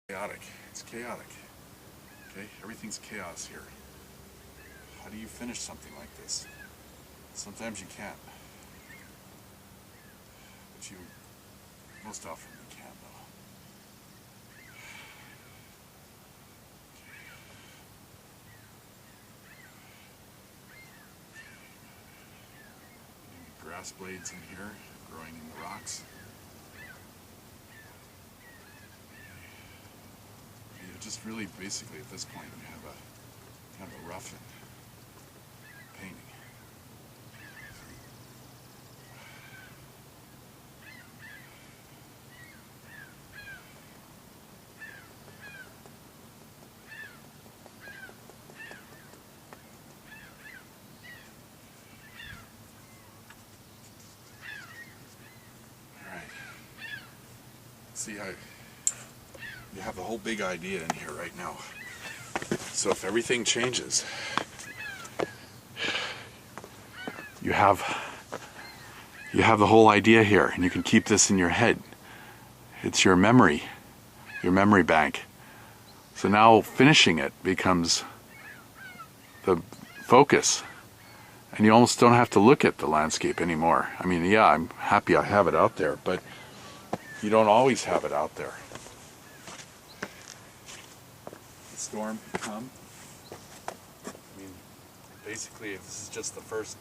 Chaotic. It's chaotic. Okay? Everything's chaos here. How do you finish something like this? Sometimes you can't. But you, most often you can though. Grass blades in here, growing in the rocks. You just really, basically at this point, you have a kind of a rough painting. All right. See how you have the whole big idea in here right now. So if everything changes, you have the whole idea here, and you can keep this in your head. It's your memory bank. So now finishing it becomes the focus, and you almost don't have to look at the landscape anymore. I mean, yeah, I'm happy I have it out there, but you don't always have it out there. The storm can come. I mean, basically, if this is just the first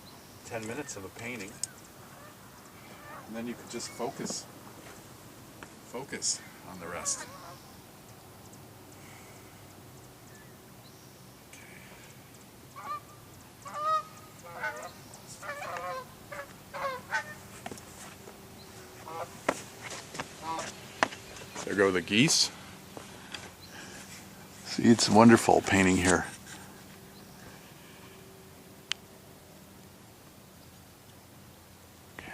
10 minutes of a painting, and then you could just focus on the rest. There go the geese. See, it's wonderful painting here. Okay.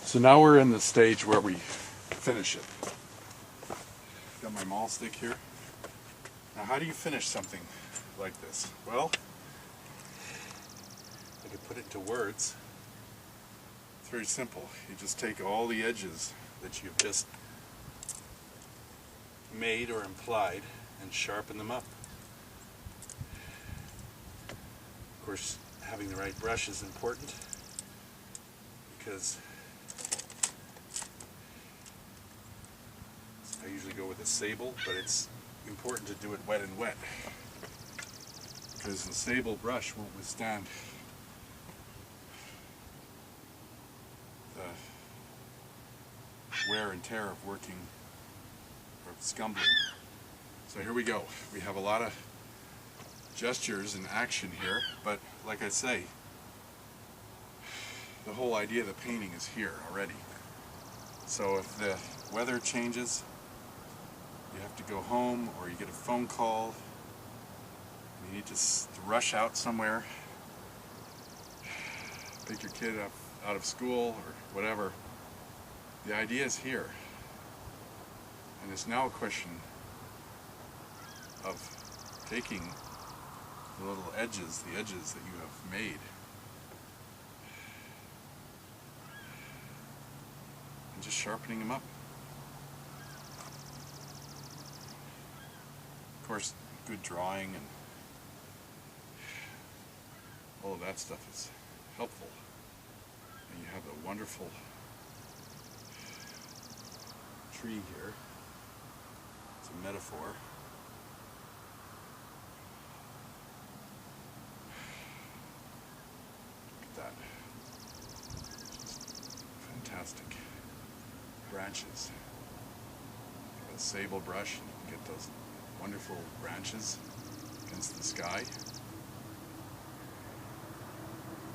So now we're in the stage where we finish it. Got my maul stick here. Now how do you finish something like this? Well, I could put it into words. It's very simple. You just take all the edges that you've just made or implied and sharpen them up. Of course, having the right brush is important, because I usually go with a sable, but it's important to do it wet and wet, because the sable brush won't withstand the wear and tear of working or scumbling. So here we go. We have a lot of gestures and action here, but like I say, the whole idea of the painting is here already. So if the weather changes, you have to go home, or you get a phone call, and you need to rush out somewhere, pick your kid up out of school or whatever, the idea is here. And it's now a question of taking the little edges, the edges that you have made, and just sharpening them up. Of course, good drawing and all of that stuff is helpful. And you have a wonderful tree here. It's a metaphor. Look at that. Just fantastic branches. With a sable brush, and you can get those wonderful branches against the sky.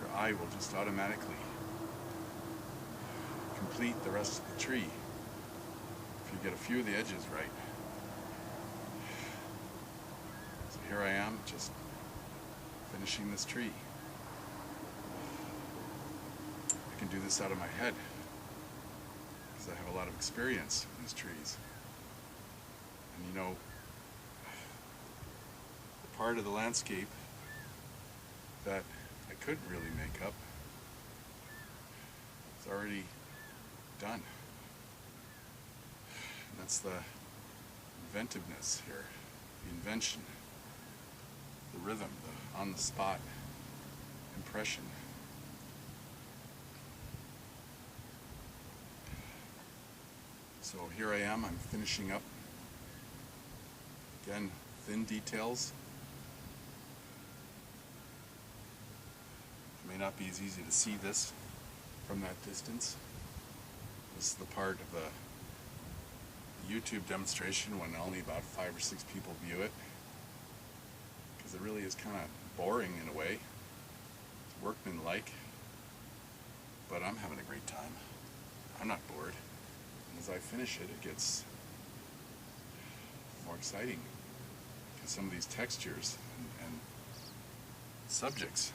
Your eye will just automatically complete the rest of the tree if you get a few of the edges right. So here I am, just finishing this tree. I can do this out of my head because I have a lot of experience in these trees. And you know, part of the landscape that I couldn't really make up already done. And that's the inventiveness here, the invention, the rhythm, the on-the-spot impression. So here I am, I'm finishing up. Again, thin details. It may not be as easy to see this from that distance. This is the part of the YouTube demonstration when only about 5 or 6 people view it, because it really is kind of boring in a way. It's workmanlike, but I'm having a great time. I'm not bored. And as I finish it, it gets more exciting, because some of these textures and subjects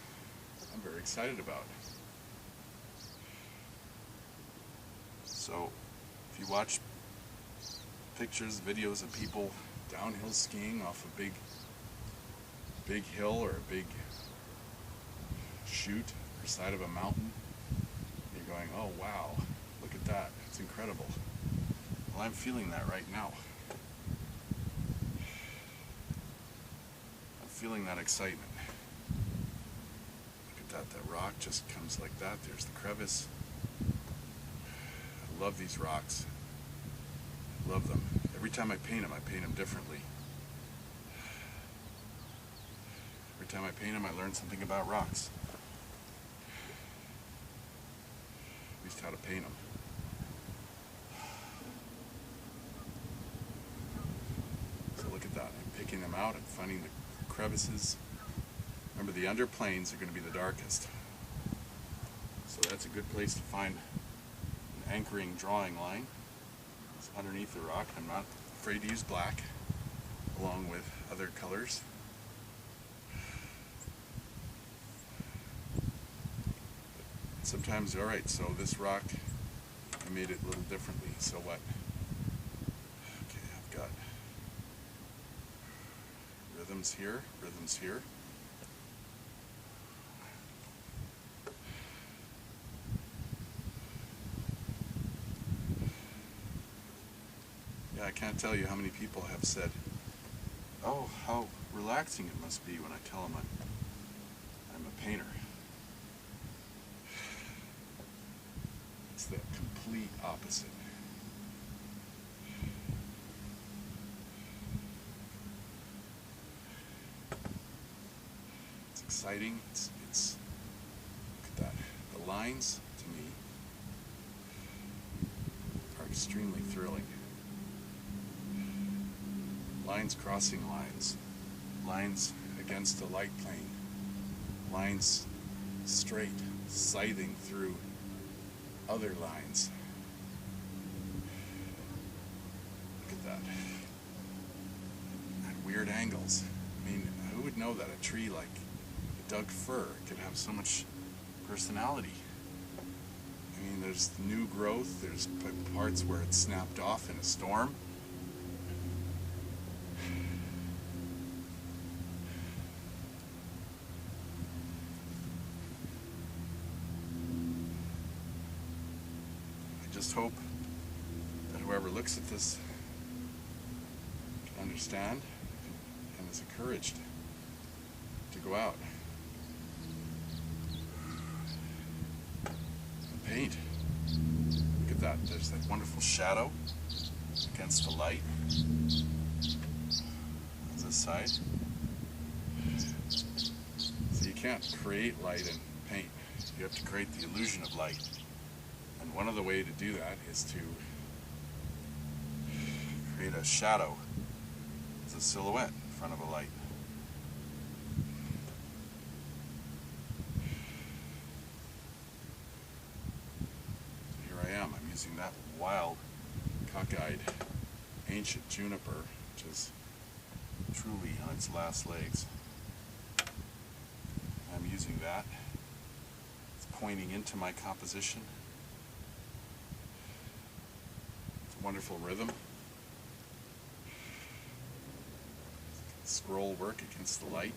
I'm very excited about. So if you watch pictures, videos of people downhill skiing off a big hill or a big chute or side of a mountain, you're going, oh wow, look at that, it's incredible. Well, I'm feeling that right now. I'm feeling that excitement. Look at that, that rock just comes like that, there's the crevice. I love these rocks. I love them. Every time I paint them differently. Every time I paint them, I learn something about rocks. At least how to paint them. So look at that. I'm picking them out. I'm finding the crevices. Remember, the underplanes are going to be the darkest. So that's a good place to find an anchoring drawing line. It's underneath the rock. I'm not afraid to use black along with other colors. Sometimes, alright, so this rock, I made it a little differently, so what? Okay, I've got rhythms here, rhythms here. Yeah, I can't tell you how many people have said, oh, how relaxing it must be when I tell them I'm a painter. It's the complete opposite. It's exciting. It's look at that. The lines, to me, are extremely thrilling. Lines crossing lines. Lines against a light plane. Lines straight, scything through other lines. Look at that. At weird angles. I mean, who would know that a tree like a Doug fir could have so much personality? I mean, there's new growth, there's parts where it snapped off in a storm. I just hope that whoever looks at this can understand and is encouraged to go out and paint. Look at that, there's that wonderful shadow against the light on this side. So you can't create light and paint, you have to create the illusion of light. And one of the ways to do that is to create a shadow as a silhouette in front of a light. Here I am, I'm using that wild, cockeyed, ancient juniper, which is truly on its last legs. I'm using that. It's pointing into my composition. Wonderful rhythm. Scroll work against the light.